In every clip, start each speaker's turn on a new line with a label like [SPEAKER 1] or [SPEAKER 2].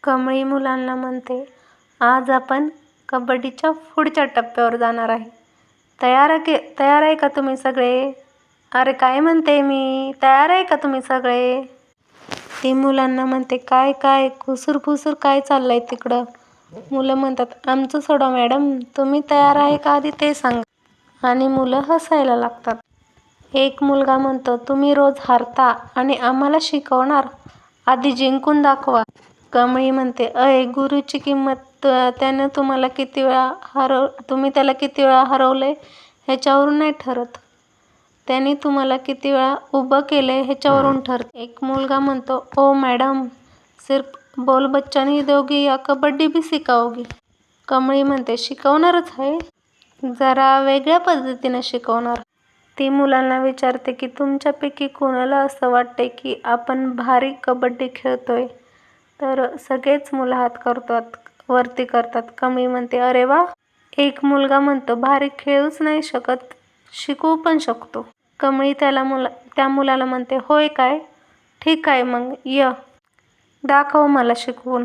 [SPEAKER 1] कमळी मुलांना म्हणते, आज आपण कबड्डीच्या पुढच्या टप्प्यावर जाणार आहे. तयार आहे का तुम्ही सगळे? अरे काय म्हणते मी, तयार आहे का तुम्ही सगळे? ती मुलांना म्हणते, काय काय खुसूर काय चाललंय तिकडं? मुलं म्हणतात, आमचं सोडा मॅडम, तुम्ही तयार आहे का आधी ते सांगा. आणि मुलं हसायला लागतात. एक मुलगा म्हणतो, तुम्ही रोज हारता आणि आम्हाला शिकवणार? आधी जिंकून दाखवा. कमळी म्हणते, अय गुरुची किंमत त्यानं तुम्ही त्याला किती वेळा हरवलंय ह्याच्यावरून नाही ठरत, त्यांनी तुम्हाला किती वेळा उभं केलंय ह्याच्यावरून ठरत. एक मुलगा म्हणतो, ओ मॅडम, सिर्फ बोल बच्चा नहीं दोगी या कबड्डी भी सिखाओगी? कमळी म्हणते, शिकवणारच आहे, जरा वेगळ्या पद्धतीने शिकवणार. ती मुलांना विचारते की तुमच्यापैकी कोणाला असं वाटतंय की आपण भारी कबड्डी खेळतोय? तर सगळेच मुलं हात वरती करतात. कमळी म्हणते, अरे वा. एक मुलगा म्हणतो, भारी खेळूच नाही शकत, शिकवू पण शकतो. कमळी त्या मुलाला म्हणते, होय काय, ठीक आहे, मग दाखव मला शिकवून.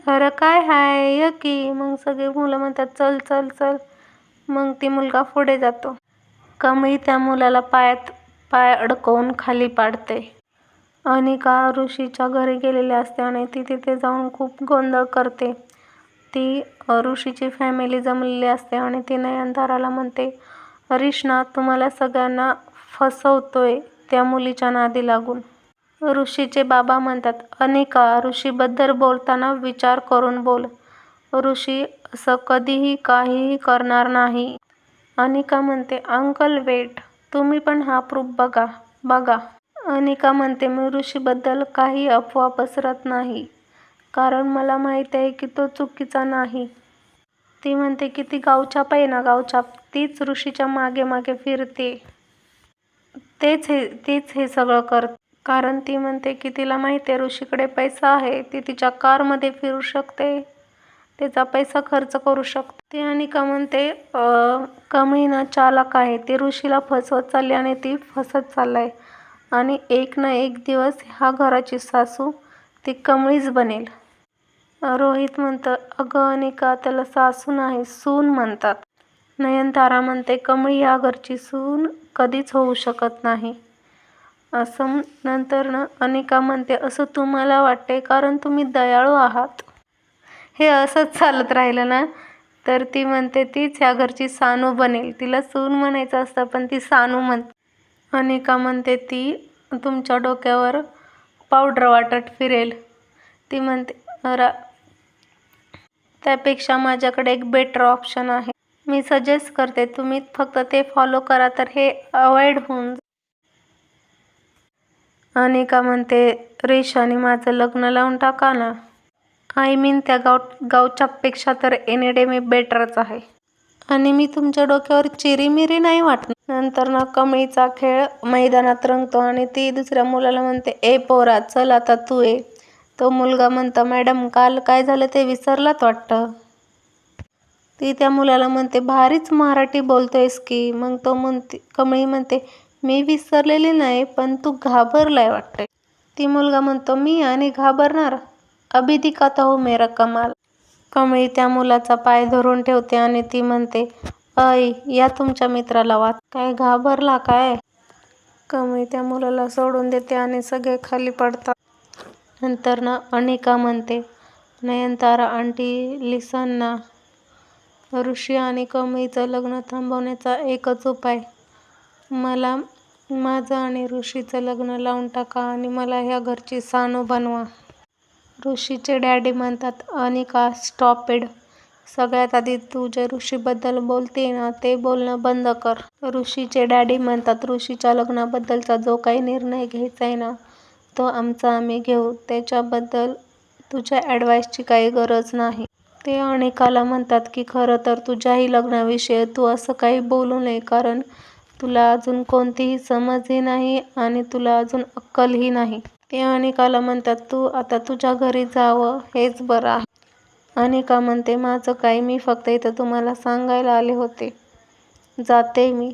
[SPEAKER 1] अरे काय हाय, य की. मग सगळे मुलं म्हणतात, चल चल चल. मग ती मुलगा पुढे जातो. कमळी त्या मुलाला पायात पाय अडकवून खाली पाडते. अनिका ऋषीच्या घरी गेलेली असते आणि ती तिथे जाऊन खूप गोंधळ करते. ती ऋषीची फॅमिली जमलेली असते आणि ती नयनताराला म्हणते, रिश्ना तुम्हाला सगळ्यांना फसवतोय त्या मुलीच्या नादी लागून. ऋषीचे बाबा म्हणतात, अनिका, ऋषीबद्दल बोलताना विचार करून बोल. ऋषी असं कधीही काहीही करणार नाही. अनिका म्हणते, अंकल वेट, तुम्ही पण हा प्रूफ बघा. अनिका म्हणते, मी ऋषीबद्दल काही अफवा पसरत नाही, कारण मला माहीत आहे की तो चुकीचा नाही. ती म्हणते की ती गावछाप आहे ना, गावछाप, तीच ऋषीच्या मागे मागे फिरते, तीच हे सगळं करते. कारण ती म्हणते की तिला माहिती आहे ऋषीकडे पैसा आहे, ती तिच्या कारमध्ये फिरू शकते, तिचा पैसा खर्च करू शकते. ती अनिका म्हणते, कमळी ना चालाक आहे, ती ऋषीला फसवत चालली आणि ती फसत चाललाय आणि एक ना एक दिवस ह्या घराची सासू ती कमळीच बनेल. रोहित म्हणतं, अगं अनिका, त्याला सासू नाही सून म्हणतात. नयनतारा म्हणते, कमळी या घरची सून कधीच होऊ शकत नाही. असं नंतर अनिका म्हणते, असं तुम्हाला वाटते कारण तुम्ही दयाळू आहात. हे असंच चालत राहिलं ना तर ती म्हणते तीच ह्या घरची सानू बनेल. तिला सून म्हणायचं असतं पण ती सानू म्हणते. अनिका म्हणते, ती तुमच्या डोक्यावर पावडर वाटत फिरेल. ती म्हणते, त्यापेक्षा माझ्याकडे एक बेटर ऑप्शन आहे, मी सजेस्ट करते, तुम्ही फक्त ते फॉलो करा तर हे अवॉइड होऊन. अनिका म्हणते, रिश आणि माझं लग्न लावून टाका ना. आय मीन त्या गावच्यापेक्षा तर एनी डे मी बेटरच आहे आणि मी तुमच्या डोक्यावर चिरीमिरी नाही वाटणार. नंतर कमळीचा खेळ मैदानात रंगतो आणि ती दुसऱ्या मुलाला म्हणते, ए पोरा, चल आता तू ये. तो मुलगा म्हणतो, मॅडम, काल काय झालं ते विसरलात वाटतं. ती त्या मुलाला म्हणते, भारीच मराठी बोलतोयस की. मग कमळी म्हणते, मी विसरलेली नाही, पण तू घाबरलाय वाटतंय. ती मुलगा म्हणतो, मी आणि घाबरणार, अभी दिखाता हूँ मेरा कमाल. कमळी त्या मुलाचा पाय धरून ठेवते आणि ती म्हणते, अय, या तुमच्या मित्राला वाच. काय घाबरला काय? कमळी त्या मुलाला सोडून देते आणि सगळे खाली पडतात. नंतर अनिका म्हणते, नयनतारा आंटी, लिसन ना, ऋषी आणि कमळीचं लग्न थांबवण्याचा एकच उपाय, मला माझं आणि ऋषीचं लग्न लावून टाका आणि मला ह्या घरची सानू बनवा. ऋषीचे डॅडी म्हणतात, अनिका, स्टॉप इट. सगळ्यात आधी तू जे ऋषीबद्दल बोलते ना ते बोलणं बंद कर. ऋषीचे डॅडी म्हणतात, ऋषीच्या लग्नाबद्दलचा जो काही निर्णय घ्यायचा आहे ना तो आमचा आम्ही घेऊ, त्याच्याबद्दल तुझ्या ॲडवाईसची काही गरज नाही. ते अनिकाला म्हणतात की खरं तर तुझ्याही लग्नाविषयी तू असं काही बोलू नये, कारण तुला अजून कोणतीही समजही नाही आणि तुला अजून अक्कलही नाही. ते अनिकाला म्हणतात, तू आता तुझ्या घरी जावं हेच बरं आहे. अनिका म्हणते, माझं काय, मी फक्त इथं तुम्हाला सांगायला आले होते, जाते मी.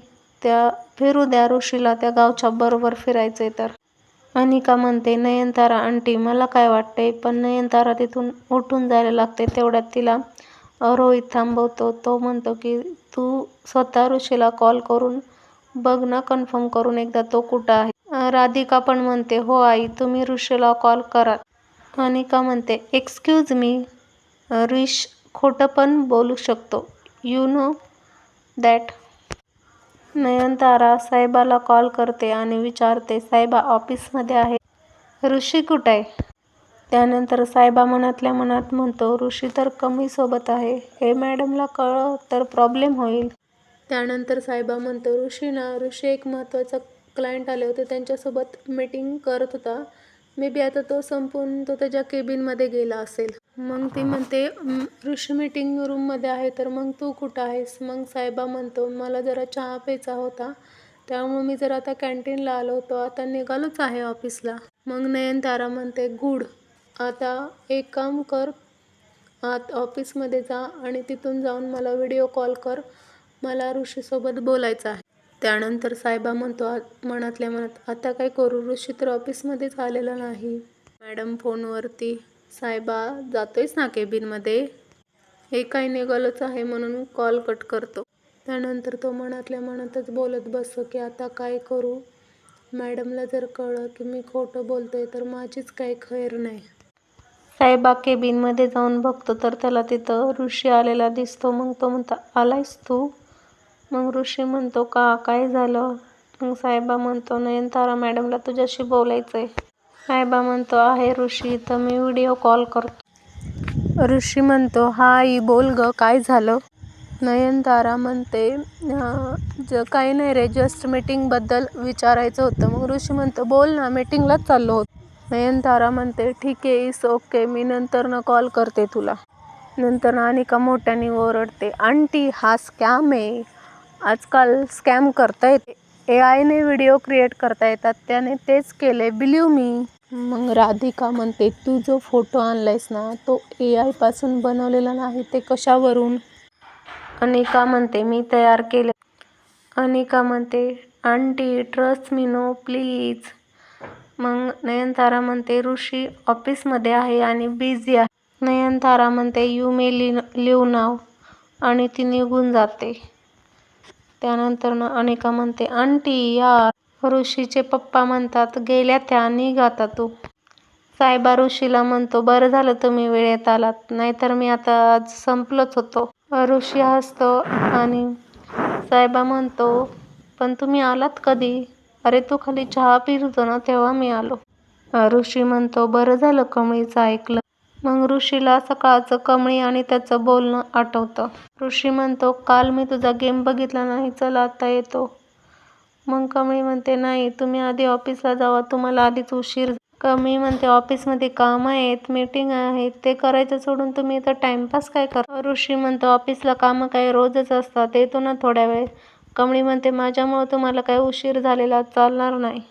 [SPEAKER 1] फिरू द्या ऋषीला त्या गावच्या बरोबर फिरायचंय तर. अनिका म्हणते, नयनतारा आंटी मला काय वाटतंय, पण नयनतारा तिथून उठून जायला लागते. तेवढ्यात तिला रोहित थांबवतो. तो म्हणतो की तू स्वतः ऋषीला कॉल करून बघ ना, कन्फर्म करून एकदा तो कुठं आहे. राधिका पण म्हणते, हो आई, तुम्ही ऋषीला कॉल करा. अनिका म्हणते, एक्सक्यूज मी, ऋष खोटं पण बोलू शकतो, यू नो दॅट. नयनतारा साहेबाला कॉल करते आणि विचारते, साहेबा ऑफिसमध्ये आहे, ऋषी कुठं आहे. त्यानंतर साहेबा मनातल्या मनात म्हणतो, ऋषी तर कमी सोबत आहे, हे मॅडमला कळलं तर प्रॉब्लेम होईल. त्यानंतर साहेबा म्हणतो, ऋषी एक महत्त्वाचा क्लायंट आले होते, त्यांच्यासोबत मीटिंग करत होता. मे बी आता तो संपून तो त्याच्या केबिनमध्ये गेला असेल. मग ती म्हणते, ऋषी मीटिंग रूममध्ये आहे, तर मग तू कुठं आहेस. मग साहेबा म्हणतो, मला जरा चहा प्यायचा होता, त्यामुळे मी जरा आता कॅन्टीनला आलो होतो, आता निघालोच आहे ऑफिसला. मग नयनतारा म्हणते, गुड, आता एक काम कर, आत ऑफिसमध्ये जा आणि तिथून जाऊन मला व्हिडिओ कॉल कर, मला ऋषीसोबत बोलायचं आहे. त्यानंतर साहेबा म्हणतो मनातल्या मनात, आता काय करू, ऋषी तर ऑफिसमध्येच आलेला नाही. मॅडम फोनवरती, साहेबा जातोयच ना केबिनमध्ये, हे काय निघालंच आहे म्हणून कॉल कट करतो. त्यानंतर तो मनातल्या मनातच बोलत बसतो की आता काय करू, मॅडमला जर कळलं की मी खोटं बोलतोय तर माझीच काही खैर नाही. साहेबा केबिनमध्ये जाऊन बघतो तर त्याला तिथं ऋषी आलेला दिसतो. मग तो म्हणतो, आलायस तू. मग ऋषी म्हणतो, का काय झालं. मग साहेबा म्हणतो, नयनतारा मॅडमला तुझ्याशी बोलायचंय. साहेबा म्हणतो, आहे ऋषी, तर मी व्हिडिओ कॉल करतो. ऋषी म्हणतो, हा आई बोल ग, काय झालं. नयनतारा म्हणते, काही नाही रे, जस्ट मीटिंगबद्दल विचारायचं होतं. मग ऋषी म्हणतो, बोल ना, मीटिंगलाच चाललो होतो. नयनतारा म्हणते, ठीक आहे, इट्स ओके, मी नंतर कॉल करते तुला. नंतर अनिका मोठ्याने ओरडते, आंटी हा स्कॅम आहे, आजकाल स्कॅम करता येते, AI ने व्हिडिओ क्रिएट करता येतात, त्याने तेच केले, बिलीव्ह मी. मग राधिका म्हणते, तू जो फोटो आणलायस ना, तो AI पासून बनवलेला नाही, ते कशावरून. अनिका म्हणते, मी तयार केले. अनिका म्हणते, aunty trust me, no please. मग नयनतारा म्हणते, ऋषी ऑफिसमध्ये आहे आणि बिझी आहे. नयनतारा म्हणते, यू मे लिव्ह नाव, आणि ती निघून जाते. त्यानंतर अनिका म्हणते, आंटी यार, ऋषीचे पप्पा म्हणतात, गेल्या त्या, निघ आता तू. साहेबा ऋषीला म्हणतो, बरं झालं तुम्ही वेळेत आलात, नाहीतर मी आता आज संपलोच होतो. ऋषी हसतो आणि साहेबा म्हणतो, पण तुम्ही आलात कधी. अरे तू खाली चहा पीत होतो ना, तेव्हा मी आलो. ऋषी म्हणतो, बरं झालं कमळीचं ऐकलं. मग ऋषीला सकाळचं कमळी आणि त्याचं बोलणं आठवतं. ऋषी म्हणतो, काल मी तुझा गेम बघितला नाही, चल आता येतो. मग कमळी म्हणते, नाही, तुम्ही आधी ऑफिसला जावा, तुम्हाला आधीच उशीर. कमळी म्हणते, ऑफिसमध्ये कामं आहेत, मीटिंग आहेत, ते करायचं सोडून तुम्ही इथं टाइमपास काय करा. ऋषी म्हणतो, ऑफिसला कामं काय रोजच असतात, येतो ना थोड्या वेळ. कमळी म्हणते, माझ्यामुळं तुम्हाला काय उशीर झालेला चालणार नाही.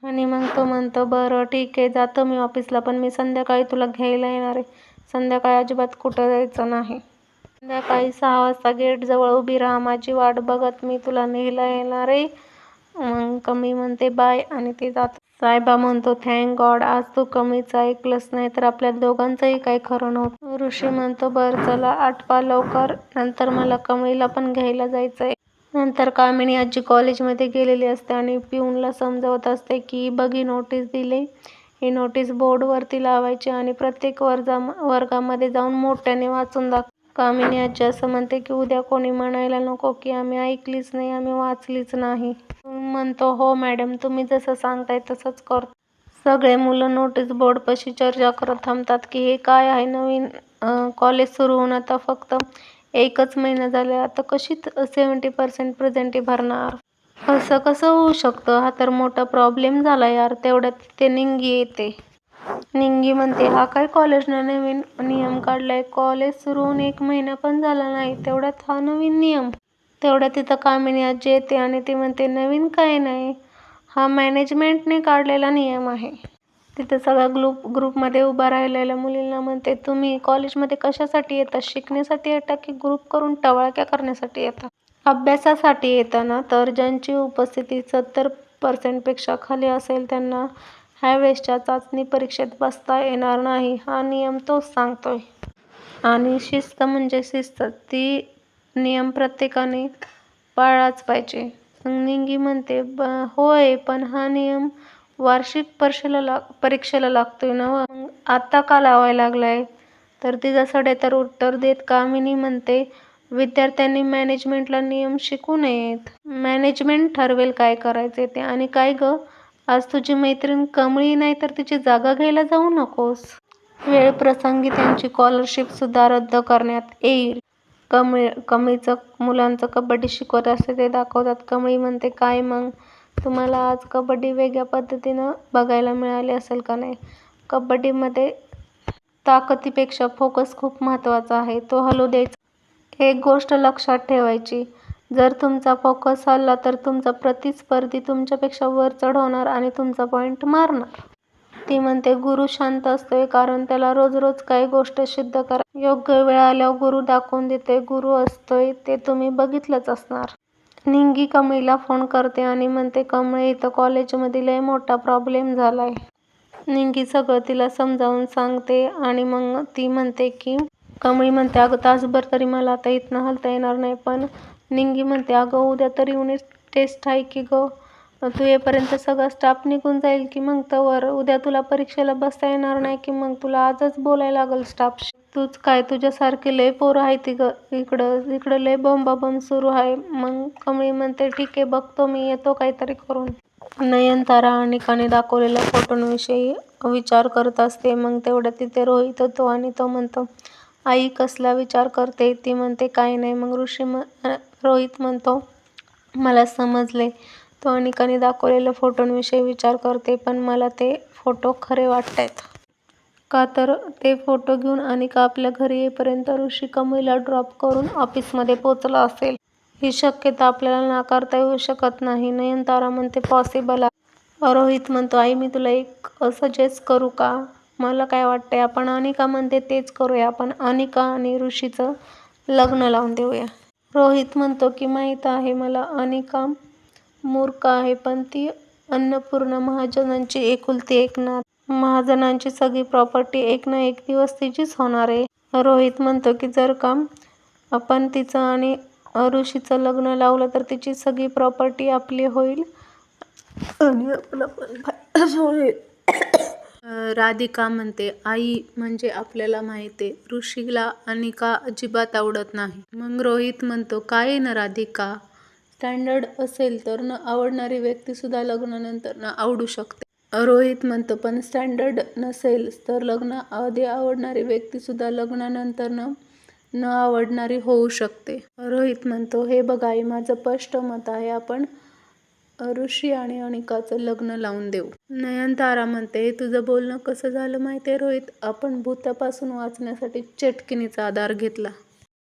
[SPEAKER 1] आणि मग तो म्हणतो, बरं ठीक आहे, जातो मी ऑफिसला, पण मी संध्याकाळी तुला घ्यायला येणार आहे, संध्याकाळी अजिबात कुठं जायचं नाही. संध्याकाळी 6 वाजता गेटजवळ उभी राहा, माझी वाट बघत मी तुला न्यायला येणार आहे. मग कमळी म्हणते, बाय, आणि ते जातो. साहेबा म्हणतो, थँक गॉड, आज तू कमळीचं ऐकलंस, नाही तर आपल्या दोघांचंही काही खरं नव्हतं. ऋषी म्हणतो, बरं चला, आटपा लवकर, नंतर मला कमळीला पण घ्यायला जायचंय. नंतर कामिनी आजी कॉलेजमध्ये गेलेली असते आणि पिऊनला समजावत असते की बघ, ही नोटीस दिली, ही नोटीस बोर्डवरती लावायची आणि प्रत्येक वर्गामध्ये जाऊन मोठ्याने वाचून दाखव. कामिनी आजी असं म्हणते की उद्या कोणी म्हणायला नको की आम्ही ऐकलीच नाही, आम्ही वाचलीच नाही. म्हणतो, हो मॅडम, तुम्ही जसं सांगताय तसंच करतो. सगळे मुलं नोटीस बोर्डपाशी चर्चा करत थांबतात की हे काय आहे, नवीन कॉलेज सुरू होऊन आता फक्त 1च महिना झाला, आता कशी 70% प्रेझेंटी भरणार, असं कसं होऊ शकतं, हा तर मोठा प्रॉब्लेम झाला यार. तेवढ्यात ते निंगी येते. निंगी म्हणते, हा काय कॉलेजनं नवीन नियम काढलाय, कॉलेज सुरू होऊन 1 महिना पण झाला नाही, तेवढ्यात हा नवीन नियम. तेवढ्यात तिथं कामिनी आजी येते आणि ती म्हणते, नवीन काय नाही, हा मॅनेजमेंटने काढलेला नियम आहे. तिथं सगळ्या ग्रुपमध्ये उभा राहिलेल्या मुलींना म्हणते, तुम्ही कॉलेजमध्ये कशासाठी येता, शिकण्यासाठी येता की ग्रुप करून टवाळक्या करण्यासाठी येता. अभ्यासासाठी येता ना, तर ज्यांची उपस्थिती 70% पेक्षा खाली असेल त्यांना ह्यावेळेसच्या चाचणी परीक्षेत बसता येणार नाही हा नियम तोच सांगतोय. आणि शिस्त म्हणजे शिस्त, ती नियम प्रत्येकाने पाळलाच पाहिजे. निंगी म्हणते होय, पण हा नियम वार्षिक परीक्षेला लागतोय ना. मग आता का लावायला लागलाय? तर तिचा सडेतर उत्तर देत कामिनी म्हणते, विद्यार्थ्यांनी मॅनेजमेंटला नियम शिकू नयेत. मॅनेजमेंट ठरवेल काय करायचे ते. आणि काय ग, आज तुझी मैत्रीण कमळी नाही तर तिची जागा घ्यायला जाऊ नकोस. वेळ प्रसंगी त्यांची स्कॉलरशिप सुद्धा रद्द करण्यात येईल. कमळीचं मुलांचं कबड्डी शिकवत असते ते दाखवतात. कमळी म्हणते, काय मग तुम्हाला आज कबड्डी वेगळ्या पद्धतीनं बघायला मिळाली असेल का नाही? कबड्डीमध्ये ताकदीपेक्षा फोकस खूप महत्त्वाचा आहे, तो हलू द्यायचा. एक गोष्ट लक्षात ठेवायची, जर तुमचा फोकस हलला तर तुमचा प्रतिस्पर्धी तुमच्यापेक्षा वर चढवणार आणि तुमचा पॉईंट मारणार. ती म्हणते, गुरु शांत असतोय कारण त्याला रोज रोज काही गोष्ट सिद्ध करा. योग्य वेळ आल्यावर गुरु दाखवून देतोय. गुरु असतोय ते तुम्ही बघितलंच असणार. निंगी कमळीला फोन करते आणि म्हणते, कमळे इथं कॉलेजमध्ये लय मोठा प्रॉब्लेम झालाय. निंगी सगळं तिला समजावून सांगते आणि मग ती म्हणते की कमळी म्हणते, अगं तासभर तरी मला आता इथनं हलता येणार नाही. पण निंगी म्हणते, अगं उद्या तरी युनिट टेस्ट आहे की गं, तू येईपर्यंत सगळा स्टाफ निघून जाईल की. मग तवर उद्या तुला परीक्षेला बसता येणार नाही की मग तुला आजच बोलायला लागल स्टाफशी. तूच काय, तुझ्यासारखी लय पोरं आहे ती इकडं लय बोंबाबोंब सुरू आहे. मग कमळी म्हणते, ठीक आहे, बघतो मी, येतो काहीतरी करून. नयनतारा अनिकाने दाखवलेल्या फोटोंविषयी विचार करत असते. मग तेवढ्या तिथे रोहित होतो आणि तो म्हणतो, आई कसला विचार करते? ती म्हणते, काही नाही. मग रोहित म्हणतो, मला समजले. तो अनिकाने दाखवलेल्या फोटोंविषयी विचार करते, पण मला ते फोटो खरे वाटतायत. का तर ते फोटो घेऊन अनिका आपल्या घरी येईपर्यंत ऋषी कमळीला ड्रॉप करून ऑफिसमध्ये पोचला असेल. ही शक्यता आपल्याला नाकारता येऊ शकत नाही. नयनतारा म्हणते, पॉसिबल आहे. रोहित म्हणतो, आई मी तुला एक सजेस्ट करू का? मला काय वाटतंय, आपण अनिका म्हणते तेच करूया. आपण अनिका आणि ऋषीचं लग्न लावून देऊया. रोहित म्हणतो की माहीत आहे मला, अनिका मूर्ख आहे, पण ती अन्नपूर्णा महाजनांची एकुलती एक नात. महाजनांची सगळी प्रॉपर्टी एक ना एक दिवस तिचीच होणार आहे. रोहित म्हणतो की जर का आपण तिचं आणि ऋषीचं लग्न लावलं तर तिची सगळी प्रॉपर्टी आपली होईल आणि आपला पण फायदा होईल. राधिका म्हणते, आई म्हणजे आपल्याला माहिती आहे ऋषीला अनिका अजिबात आवडत नाही. मग रोहित म्हणतो, काय ना राधिका, स्टँडर्ड असेल तर न आवडणारी व्यक्ती सुद्धा लग्नानंतर न आवडू शकते. रोहित म्हणतो, पण स्टँडर्ड नसेल तर लग्न आधी आवडणारी व्यक्ती सुद्धा लग्नानंतर न आवडणारी होऊ शकते. रोहित म्हणतो, हे बघ आई, माझं स्पष्ट मत आहे, आपण ऋषी आणि अनिकाचं लग्न लावून देऊ. नयनतारा म्हणते, तुझं बोलणं कसं झालं माहिती आहे रोहित, आपण भूतापासून वाचण्यासाठी चटकिनीचा आधार घेतला.